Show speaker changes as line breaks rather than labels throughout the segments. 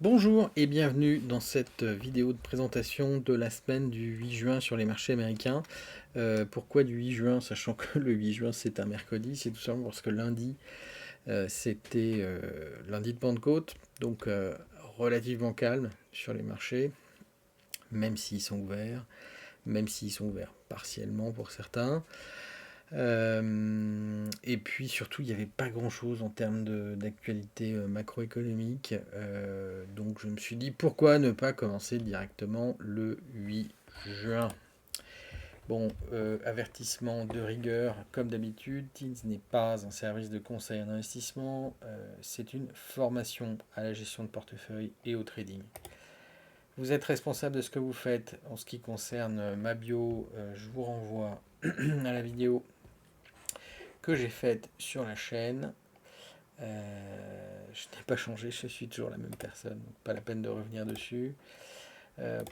Bonjour et bienvenue dans cette vidéo de présentation de la semaine du 8 juin sur les marchés américains. Pourquoi du 8 juin, sachant que le 8 juin c'est un mercredi? C'est tout simplement parce que lundi c'était lundi de Pentecôte, donc relativement calme sur les marchés, même s'ils sont ouverts, même s'ils sont ouverts partiellement pour certains. Et puis surtout, il n'y avait pas grand-chose en termes d'actualité macroéconomique. Donc je me suis dit, pourquoi ne pas commencer directement le 8 juin? Bon, avertissement de rigueur, comme d'habitude, Teams n'est pas un service de conseil en investissement, c'est une formation à la gestion de portefeuille et au trading. Vous êtes responsable de ce que vous faites. En ce qui concerne ma bio, je vous renvoie à la vidéo que j'ai faite sur la chaîne. Je n'ai pas changé, je suis toujours la même personne, donc pas la peine de revenir dessus.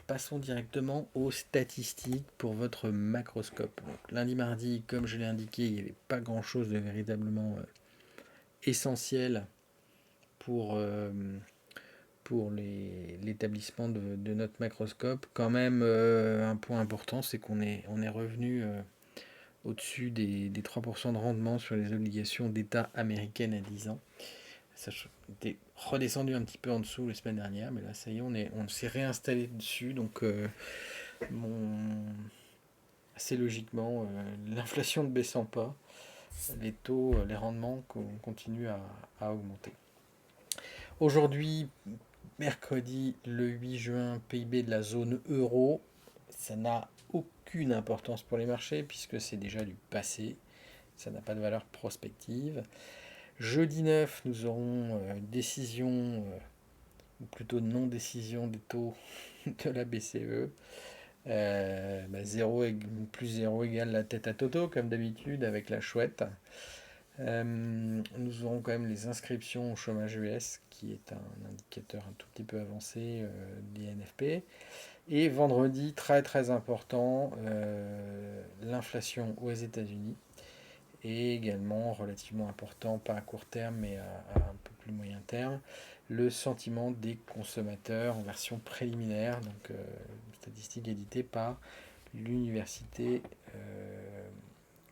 Passons directement aux statistiques pour votre macroscope. Donc, lundi, mardi, comme je l'ai indiqué, il n'y avait pas grand-chose de véritablement essentiel pour l'établissement de notre macroscope. Quand même, un point important, c'est qu'on est revenu au-dessus des 3% de rendement sur les obligations d'État américaines à 10 ans. Ça était redescendu un petit peu en dessous la semaine dernière, mais là, ça y est, on s'est réinstallé dessus. Donc, assez logiquement, l'inflation ne baissant pas, les taux, les rendements continuent à augmenter. Aujourd'hui, mercredi le 8 juin, PIB de la zone euro, ça n'a aucune importance pour les marchés puisque c'est déjà du passé, ça n'a pas de valeur prospective. Jeudi 9, nous aurons décision, ou plutôt non-décision des taux de la BCE. 0 plus 0 égale la tête à Toto, comme d'habitude, avec la chouette. Nous aurons quand même les inscriptions au chômage US, qui est un indicateur un tout petit peu avancé des NFP. Et vendredi, très très important, l'inflation aux États-Unis. Et également relativement important, pas à court terme, mais à un peu plus moyen terme, le sentiment des consommateurs en version préliminaire, donc statistique éditée par l'Université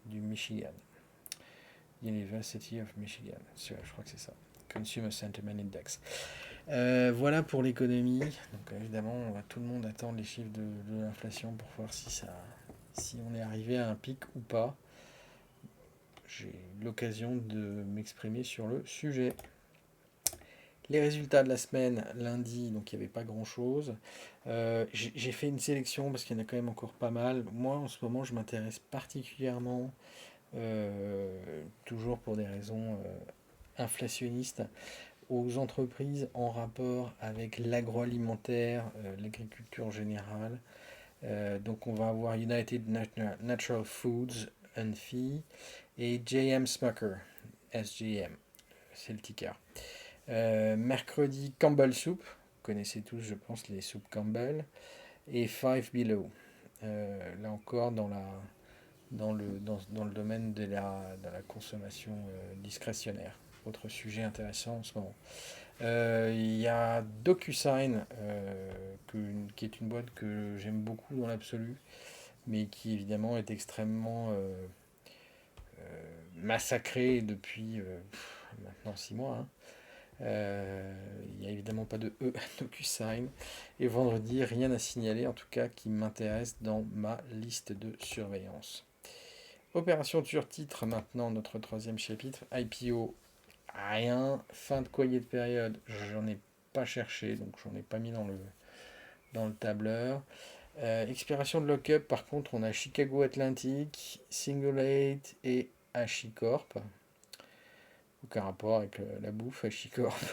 du Michigan. University of Michigan, je crois que c'est ça. Consumer Sentiment Index. Voilà pour l'économie. Donc évidemment, tout le monde attend les chiffres de l'inflation pour voir si on est arrivé à un pic ou pas. J'ai eu l'occasion de m'exprimer sur le sujet. Les résultats de la semaine, lundi, donc il n'y avait pas grand-chose. J'ai fait une sélection parce qu'il y en a quand même encore pas mal. Moi, en ce moment, je m'intéresse particulièrement, toujours pour des raisons inflationnistes, aux entreprises en rapport avec l'agroalimentaire, l'agriculture générale. Donc on va avoir United Natural Foods, UNFI, et JM Smucker, SGM, c'est le ticker. Mercredi, Campbell Soup, vous connaissez tous, je pense, les soupes Campbell, et Five Below. Là encore, dans le domaine de la consommation discrétionnaire. Autre sujet intéressant en ce moment. Il y a DocuSign, qui est une boîte que j'aime beaucoup dans l'absolu, mais qui évidemment est extrêmement massacrée depuis maintenant 6 mois. Hein. Il n'y a évidemment pas de E à DocuSign. Et vendredi, rien à signaler, en tout cas qui m'intéresse dans ma liste de surveillance. Opération sur titre, maintenant notre troisième chapitre. IPO, rien. Fin de courrier de période, j'en ai pas cherché, donc j'en ai pas mis dans le tableur. Expiration de lock-up, par contre, on a Chicago Atlantic, Singulate et HashiCorp. Aucun rapport avec la bouffe, HashiCorp.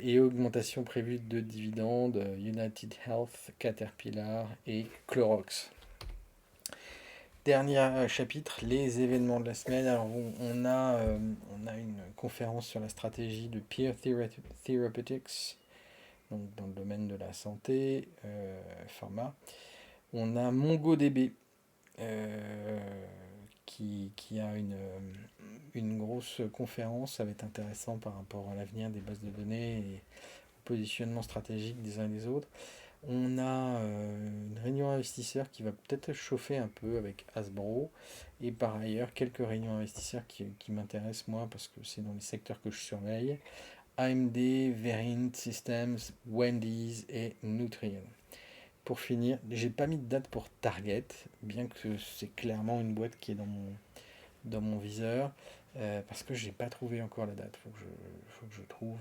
Et augmentation prévue de dividendes, United Health, Caterpillar et Clorox. Dernier chapitre, les événements de la semaine. Alors on a une conférence sur la stratégie de Peer Therapeutics, donc dans le domaine de la santé, pharma. On a MongoDB, qui a une grosse conférence. Ça va être intéressant par rapport à l'avenir des bases de données et au positionnement stratégique des uns et des autres. On a une réunion investisseurs qui va peut-être chauffer un peu avec Hasbro. Et par ailleurs, quelques réunions investisseurs qui m'intéressent moi parce que c'est dans les secteurs que je surveille. AMD, Verint Systems, Wendy's et Nutrien. Pour finir, j'ai pas mis de date pour Target, bien que c'est clairement une boîte qui est dans mon viseur, parce que j'ai pas trouvé encore la date. Faut que je trouve.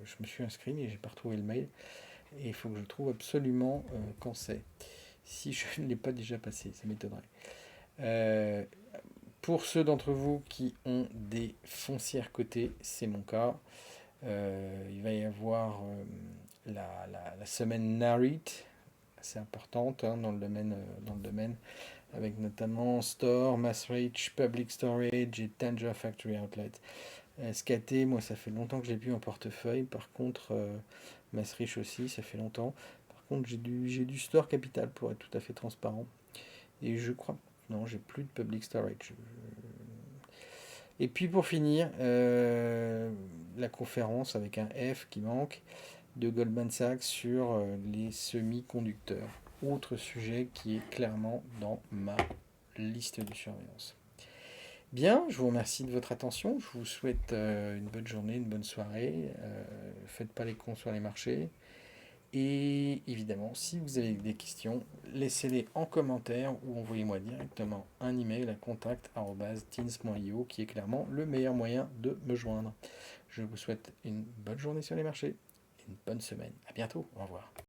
Je me suis inscrit, mais j'ai pas retrouvé le mail. Et il faut que je trouve absolument quand c'est. Si je ne l'ai pas déjà passé, ça m'étonnerait. Euh, pour ceux d'entre vous qui ont des foncières cotées, c'est mon cas. Il va y avoir la semaine Narit, assez importante hein, dans le domaine, avec notamment Store, Massrich, Public Storage et Tanger Factory Outlet. SKT, moi ça fait longtemps que je l'ai plus en portefeuille, par contre Massrich aussi, ça fait longtemps. Par contre j'ai du Store Capital pour être tout à fait transparent. Et je crois, non j'ai plus de Public Storage. Et puis pour finir, la conférence avec un F qui manque de Goldman Sachs sur les semi-conducteurs. Autre sujet qui est clairement dans ma liste de surveillance. Bien, je vous remercie de votre attention. Je vous souhaite une bonne journée, une bonne soirée. Faites pas les cons sur les marchés. Et évidemment, si vous avez des questions, laissez-les en commentaire ou envoyez-moi directement un email à contact@teens.io qui est clairement le meilleur moyen de me joindre. Je vous souhaite une bonne journée sur les marchés et une bonne semaine. À bientôt. Au revoir.